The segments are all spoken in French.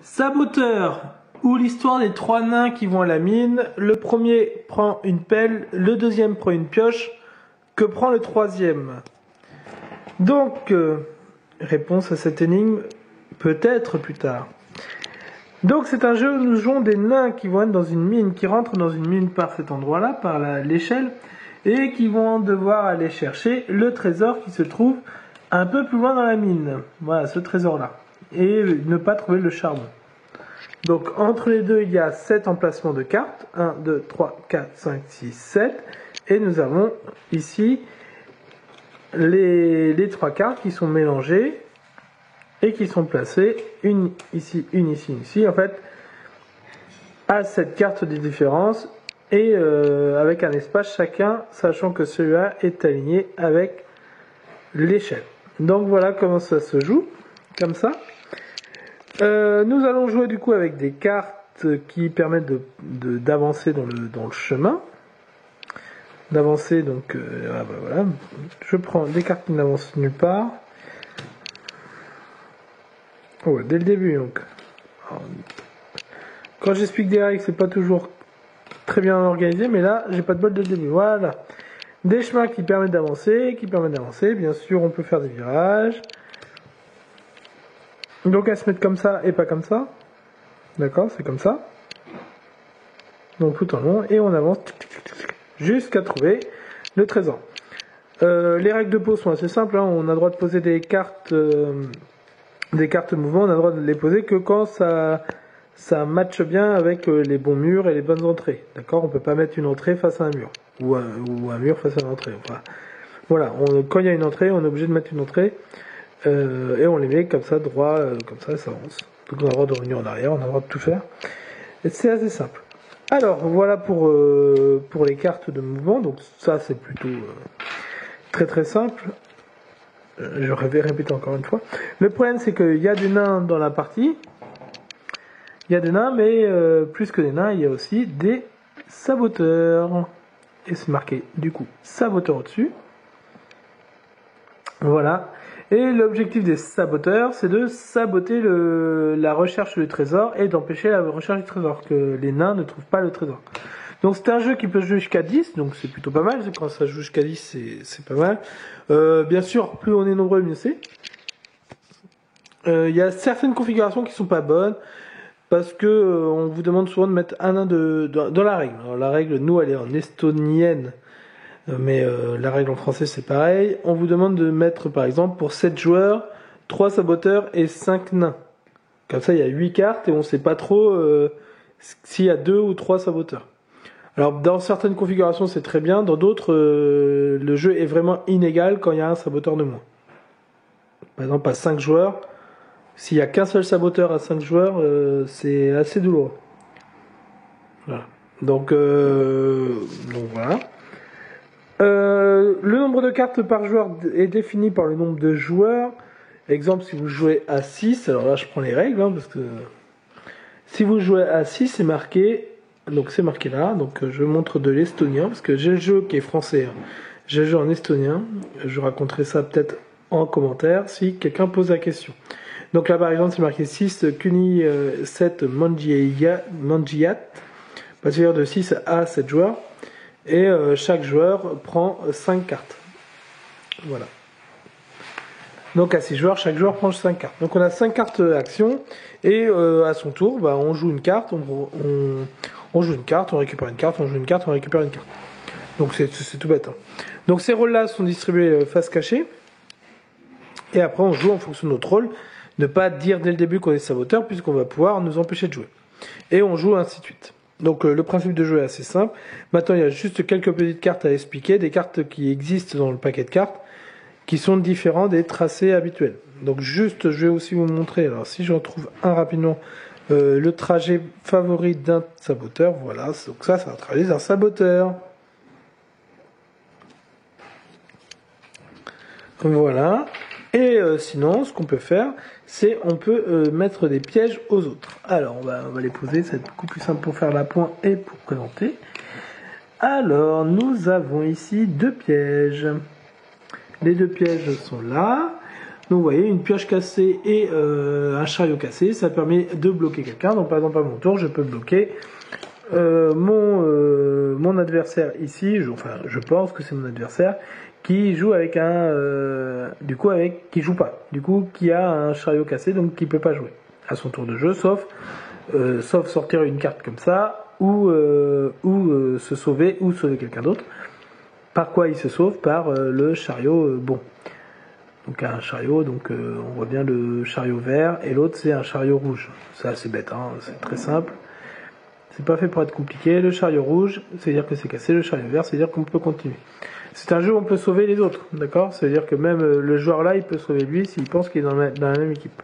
Saboteur, ou l'histoire des trois nains qui vont à la mine. Le premier prend une pelle, le deuxième prend une pioche. Que prend le troisième? Donc, réponse à cette énigme, peut-être plus tard. Donc c'est un jeu où nous jouons des nains qui vont être dans une mine, qui rentrent dans une mine par cet endroit-là, par l'échelle, et qui vont devoir aller chercher le trésor qui se trouve un peu plus loin dans la mine. Voilà, ce trésor-là. Et ne pas trouver le charbon. Donc entre les deux, il y a 7 emplacements de cartes. 1, 2, 3, 4, 5, 6, 7. Et nous avons ici les 3 cartes qui sont mélangées et qui sont placées, une ici, une ici, une ici. En fait, à cette carte de différence et avec un espace chacun, sachant que celui-là est aligné avec l'échelle. Donc voilà comment ça se joue, comme ça. Nous allons jouer du coup avec des cartes qui permettent d'avancer dans le chemin. D'avancer, donc voilà. Je prends des cartes qui n'avancent nulle part. Oh, dès le début donc. Alors, quand j'explique des règles, c'est pas toujours très bien organisé, mais là, j'ai pas de bol dès le début. Voilà. Des chemins qui permettent d'avancer, Bien sûr, on peut faire des virages. Donc, à se mettre comme ça et pas comme ça. D'accord, c'est comme ça. Donc, tout en long, et on avance jusqu'à trouver le trésor. Les règles de pose sont assez simples. Hein. On a le droit de poser des cartes mouvement. On a le droit de les poser que quand ça matche bien avec les bons murs et les bonnes entrées. D'accord, on peut pas mettre une entrée face à un mur ou un mur face à une entrée. Enfin, voilà, quand il y a une entrée, on est obligé de mettre une entrée et on les met comme ça droit, comme ça avance. Donc on a le droit de revenir en arrière, on a le droit de tout faire. Et c'est assez simple. Alors voilà pour les cartes de mouvement. Donc ça c'est plutôt très très simple. Je vais répéter encore une fois. Le problème c'est qu'il y a des nains dans la partie. Il y a des nains, mais plus que des nains, il y a aussi des saboteurs. Et c'est marqué du coup saboteur au-dessus. Voilà. Et l'objectif des saboteurs, c'est de saboter la recherche du trésor et d'empêcher la recherche du trésor, que les nains ne trouvent pas le trésor. Donc c'est un jeu qui peut jouer jusqu'à 10, donc c'est plutôt pas mal. Quand ça joue jusqu'à 10, c'est pas mal. Bien sûr, plus on est nombreux, mieux c'est. Il y a certaines configurations qui sont pas bonnes. Parce que on vous demande souvent de mettre un nain dans la règle. Alors la règle, nous, elle est en estonienne, mais la règle en français, c'est pareil. On vous demande de mettre, par exemple, pour 7 joueurs, 3 saboteurs et 5 nains. Comme ça, il y a 8 cartes et on ne sait pas trop s'il y a 2 ou 3 saboteurs. Alors, dans certaines configurations, c'est très bien. Dans d'autres, le jeu est vraiment inégal quand il y a un saboteur de moins. Par exemple, à 5 joueurs... S'il n'y a qu'un seul saboteur à 5 joueurs, c'est assez douloureux. Voilà. Donc voilà. Le nombre de cartes par joueur est défini par le nombre de joueurs. Exemple, si vous jouez à 6, alors là je prends les règles, hein, parce que si vous jouez à 6, c'est marqué, donc c'est marqué là, donc je montre de l'estonien, parce que j'ai le jeu qui est français, hein. J'ai le jeu en estonien, je raconterai ça peut-être en commentaire si quelqu'un pose la question. Donc là par exemple c'est marqué 6 Kuni 7 Manjiat, c'est-à-dire de 6 à 7 joueurs, et chaque joueur prend 5 cartes. Voilà. Donc à 6 joueurs, chaque joueur prend 5 cartes. Donc on a 5 cartes action, et à son tour, on joue une carte, on joue une carte, on récupère une carte, on joue une carte, on récupère une carte. Donc c'est tout bête. Hein. Donc ces rôles-là sont distribués face cachée, et après on joue en fonction de notre rôle. Ne pas dire dès le début qu'on est saboteur, puisqu'on va pouvoir nous empêcher de jouer. Et on joue ainsi de suite. Donc le principe de jeu est assez simple. Maintenant il y a juste quelques petites cartes à expliquer, des cartes qui existent dans le paquet de cartes, qui sont différents des tracés habituels. Donc juste, je vais aussi vous montrer, alors si je retrouve un rapidement, le trajet favori d'un saboteur, voilà, donc ça c'est un trajet d'un saboteur. Voilà. Et sinon, ce qu'on peut faire, c'est on peut mettre des pièges aux autres. Alors, on va les poser, ça va être beaucoup plus simple pour faire la pointe et pour présenter. Alors, nous avons ici 2 pièges. Les 2 pièges sont là. Donc vous voyez, une pioche cassée et un chariot cassé, ça permet de bloquer quelqu'un. Donc par exemple à mon tour, je peux bloquer mon adversaire ici. Je pense que c'est mon adversaire qui joue avec qui joue pas, du coup qui a un chariot cassé, donc qui peut pas jouer à son tour de jeu, sauf sortir une carte comme ça, ou se sauver, ou sauver quelqu'un d'autre. Par quoi il se sauve? Par le chariot bon. Donc un chariot, on voit bien le chariot vert, et l'autre c'est un chariot rouge. C'est assez bête, hein, c'est très simple. C'est pas fait pour être compliqué. Le chariot rouge, c'est-à-dire que c'est cassé. Le chariot vert, c'est-à-dire qu'on peut continuer. C'est un jeu où on peut sauver les autres, d'accord? C'est-à-dire que même le joueur là, il peut sauver lui s'il pense qu'il est dans la même équipe.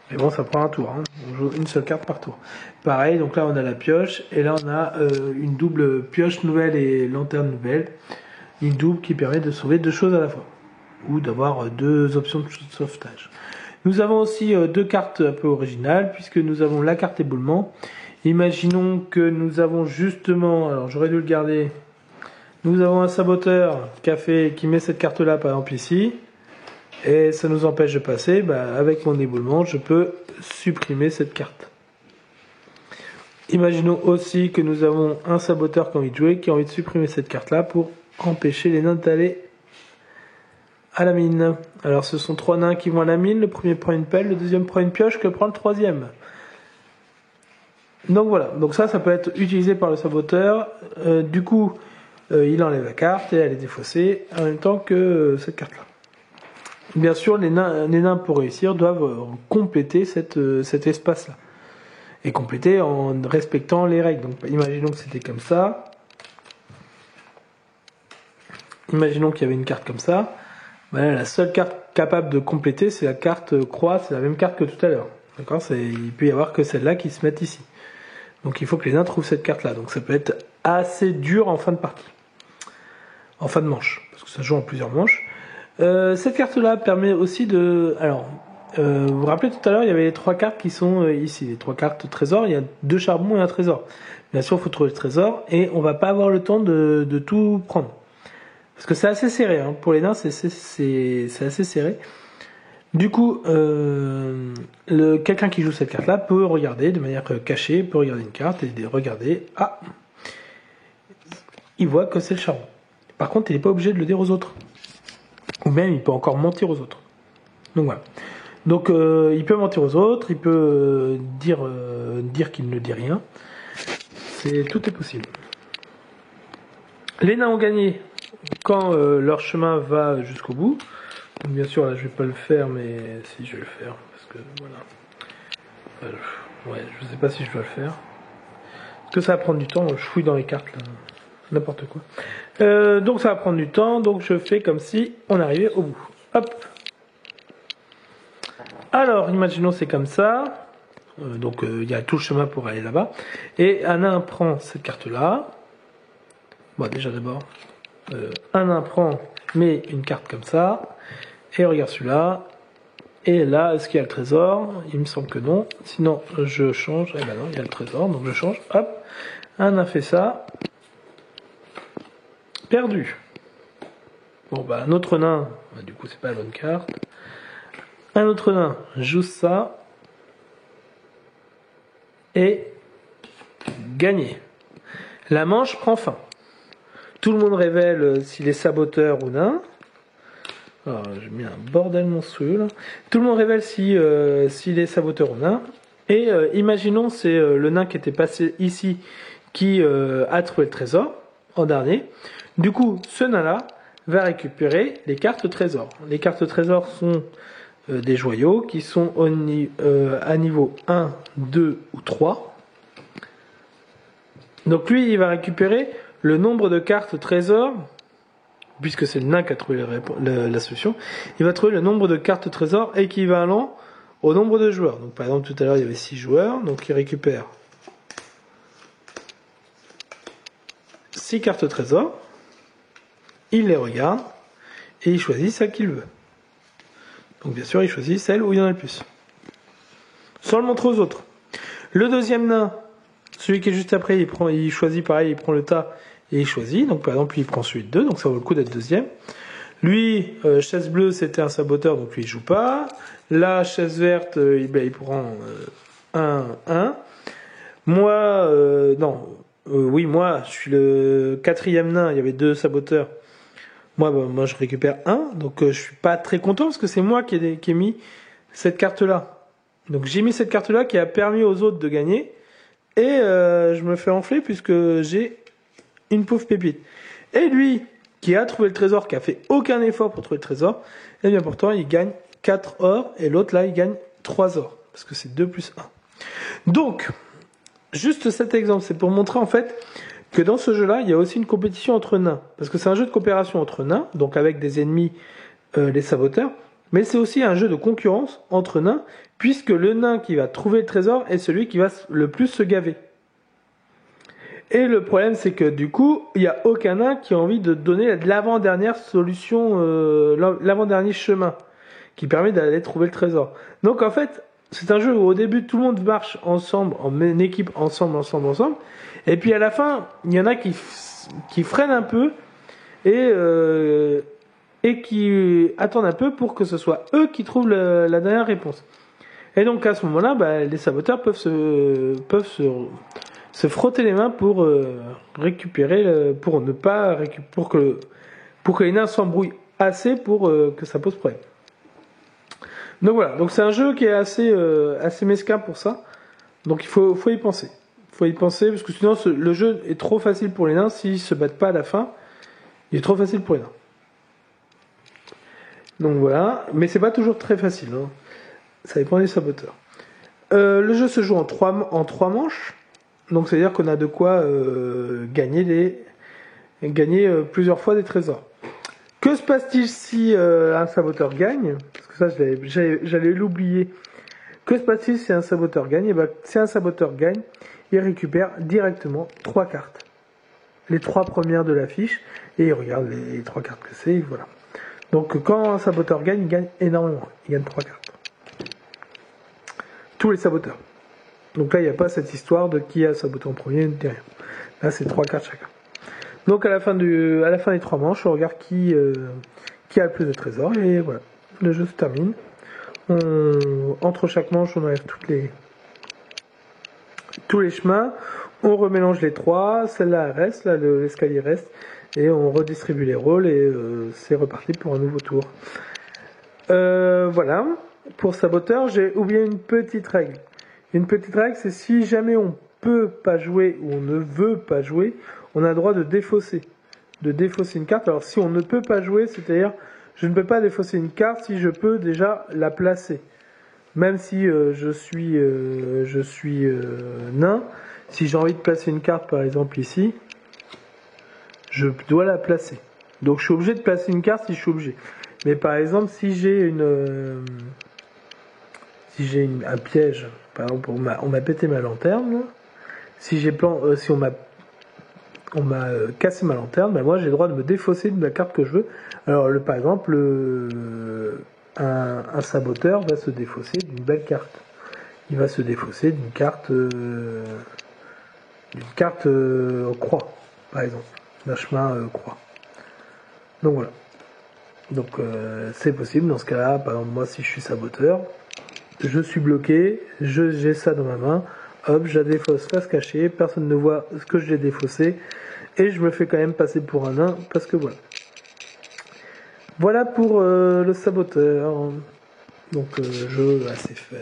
Mais bon, ça prend un tour, hein. On joue une seule carte par tour. Pareil, donc là on a la pioche, et là on a une double pioche nouvelle et lanterne nouvelle. Une double qui permet de sauver deux choses à la fois, ou d'avoir deux options de sauvetage. Nous avons aussi deux cartes un peu originales, puisque nous avons la carte éboulement. Imaginons que nous avons justement, alors j'aurais dû le garder, nous avons un saboteur qui met cette carte là par exemple ici, et ça nous empêche de passer. Avec mon éboulement, je peux supprimer cette carte. Imaginons aussi que nous avons un saboteur qui a envie de jouer, qui a envie de supprimer cette carte là pour empêcher les nains d'aller à la mine. Alors ce sont trois nains qui vont à la mine, le premier prend une pelle, le deuxième prend une pioche, que prend le troisième? Donc voilà, donc ça peut être utilisé par le saboteur. Du coup, il enlève la carte et elle est défaussée en même temps que cette carte-là. Bien sûr, les nains pour réussir doivent compléter cet espace-là. Et compléter en respectant les règles. Donc imaginons que c'était comme ça. Imaginons qu'il y avait une carte comme ça. La seule carte capable de compléter, c'est la carte croix, c'est la même carte que tout à l'heure. D'accord? Il peut y avoir que celle-là qui se mette ici. Donc il faut que les nains trouvent cette carte-là. Donc ça peut être assez dur en fin de partie. En fin de manche. Parce que ça joue en plusieurs manches. Cette carte-là permet aussi de... Alors, vous vous rappelez tout à l'heure, il y avait les trois cartes qui sont ici. Les trois cartes trésor, il y a deux charbons et un trésor. Bien sûr, il faut trouver le trésor. Et on va pas avoir le temps de tout prendre. Parce que c'est assez serré, hein. Pour les nains, c'est assez serré. Du coup, quelqu'un qui joue cette carte-là peut regarder de manière cachée, peut regarder une carte et regarder. Ah, il voit que c'est le charbon. Par contre, il n'est pas obligé de le dire aux autres. Ou même, il peut encore mentir aux autres. Donc voilà. Donc, il peut mentir aux autres, il peut dire qu'il ne dit rien. Tout est possible. Les nains ont gagné quand leur chemin va jusqu'au bout. Donc bien sûr là je vais pas le faire, mais si je vais le faire parce que voilà. Ouais, je sais pas si je dois le faire parce que ça va prendre du temps. Je fouille dans les cartes là, n'importe quoi. Donc ça va prendre du temps. Donc je fais comme si on arrivait au bout. Hop. Alors imaginons c'est comme ça. Donc il y a tout le chemin pour aller là-bas. Et un nain prend cette carte là. Bon déjà d'abord. Un nain met une carte comme ça, et regarde celui-là, et là, est-ce qu'il y a le trésor? Il me semble que non, sinon je change, et ben non, il y a le trésor, donc je change, hop, un nain fait ça, perdu. Bon un autre nain, du coup c'est pas la bonne carte, un autre nain joue ça, et gagné. La manche prend fin. Tout le monde révèle s'il est saboteur ou nain. Alors, j'ai mis un bordel monstrueux là. Tout le monde révèle s'il est saboteur ou nain. Et imaginons c'est le nain qui était passé ici qui a trouvé le trésor en dernier. Du coup, ce nain-là va récupérer les cartes trésors. Les cartes trésors sont des joyaux qui sont à niveau 1, 2 ou 3. Donc lui, il va récupérer le nombre de cartes trésors, puisque c'est le nain qui a trouvé la solution, il va trouver le nombre de cartes trésors équivalent au nombre de joueurs. Donc par exemple tout à l'heure il y avait 6 joueurs, donc il récupère 6 cartes trésors, il les regarde, et il choisit celle qu'il veut. Donc bien sûr il choisit celle où il y en a le plus. Sans le montrer aux autres. Le deuxième nain, celui qui est juste après, il choisit pareil, il prend le tas, et il choisit, donc par exemple il prend celui de 2, donc ça vaut le coup d'être deuxième. Lui, chaise bleue, c'était un saboteur, donc lui, il joue pas. La chaise verte, il prend 1. Moi, oui, moi, je suis le 4e nain, il y avait 2 saboteurs. Moi, je récupère 1, donc je suis pas très content parce que c'est moi qui ai mis cette carte-là. Donc j'ai mis cette carte-là qui a permis aux autres de gagner. Et je me fais enfler puisque j'ai une pauvre pépite. Et lui, qui a trouvé le trésor, qui a fait aucun effort pour trouver le trésor, et bien pourtant il gagne 4 or, et l'autre là il gagne 3 or, parce que c'est 2 plus 1. Donc, juste cet exemple, c'est pour montrer en fait que dans ce jeu-là, il y a aussi une compétition entre nains. Parce que c'est un jeu de coopération entre nains, donc avec des ennemis, les saboteurs, mais c'est aussi un jeu de concurrence entre nains, puisque le nain qui va trouver le trésor est celui qui va le plus se gaver. Et le problème, c'est que du coup, il n'y a aucun nain qui a envie de donner l'avant-dernière solution, l'avant-dernier chemin, qui permet d'aller trouver le trésor. Donc en fait, c'est un jeu où au début, tout le monde marche ensemble, en équipe, ensemble. Et puis à la fin, il y en a qui freinent un peu et qui attendent un peu pour que ce soit eux qui trouvent la dernière réponse. Et donc à ce moment-là, les saboteurs peuvent se frotter les mains pour récupérer, pour que les nains s'embrouillent assez pour que ça pose problème. Donc voilà, donc c'est un jeu qui est assez mesquin pour ça. Donc il faut y penser. Faut y penser parce que sinon le jeu est trop facile pour les nains s'ils se battent pas à la fin. Il est trop facile pour les nains. Donc voilà, mais c'est pas toujours très facile. Hein. Ça dépend des saboteurs. Le jeu se joue en 3 manches. Donc c'est à dire qu'on a de quoi gagner plusieurs fois des trésors. Que se passe-t-il si un saboteur gagne? Parce que ça, j'allais l'oublier. Que se passe-t-il si un saboteur gagne? Si un saboteur gagne, il récupère directement 3 cartes. Les 3 premières de la fiche. Et il regarde les 3 cartes que c'est. Voilà. Donc quand un saboteur gagne, il gagne énormément. Il gagne 3 cartes. Tous les saboteurs. Donc là, il n'y a pas cette histoire de qui a saboté en premier, ni rien. Là, c'est 3 cartes chacun. Donc à la fin des 3 manches, on regarde qui a le plus de trésors et voilà, le jeu se termine. Entre chaque manche, on enlève tous les chemins, on remélange les 3, celle-là reste, là l'escalier reste, et on redistribue les rôles et c'est reparti pour un nouveau tour. Voilà, pour saboteur, j'ai oublié une petite règle. Une petite règle, c'est si jamais on peut pas jouer ou on ne veut pas jouer, on a le droit de défausser une carte. Alors si on ne peut pas jouer, c'est-à-dire je ne peux pas défausser une carte si je peux déjà la placer. Même si je suis nain, si j'ai envie de placer une carte par exemple ici, je dois la placer. Donc je suis obligé de placer une carte si je suis obligé. Mais par exemple si j'ai un piège, par exemple on m'a pété ma lanterne, si on m'a cassé ma lanterne, moi j'ai le droit de me défausser de la carte que je veux. Alors par exemple, un saboteur va se défausser d'une belle carte. Il va se défausser d'une carte croix, par exemple, d'un chemin croix. Donc voilà. Donc c'est possible dans ce cas-là. Par exemple, moi si je suis saboteur, je suis bloqué, j'ai ça dans ma main. Hop, je la défausse face cachée, personne ne voit ce que j'ai défaussé, et je me fais quand même passer pour un nain, parce que voilà. Voilà pour le saboteur. Donc, jeu assez fun.